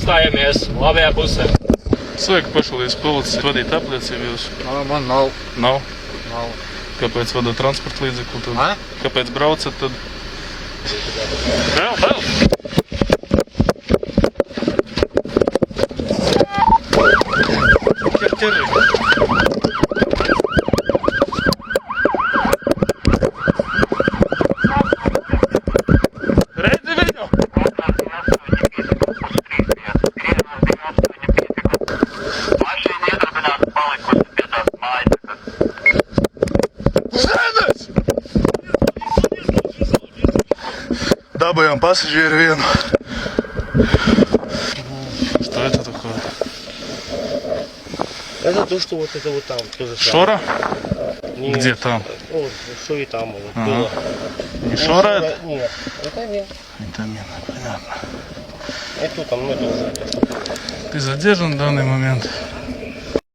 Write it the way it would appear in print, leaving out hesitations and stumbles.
Apstājamies labajā pusē. Cilvēki pašvaldības policija vadīt apliecības. Man nav. Nav? Nav. Kāpēc vadot transporta līdzekli tad? A? Kāpēc braucat tad? Vēl! Ķer. Redzi viņu? Dabūjām pasažieru vienu. Что это такое? Это то, что вот это вот там тоже. Шора? Нет. Где там? Вот, что и там вот Ага. было. Не шора это? Нет, это нет. Витамины, понятно. Это там, ну это уже. Ты задержан в данный момент.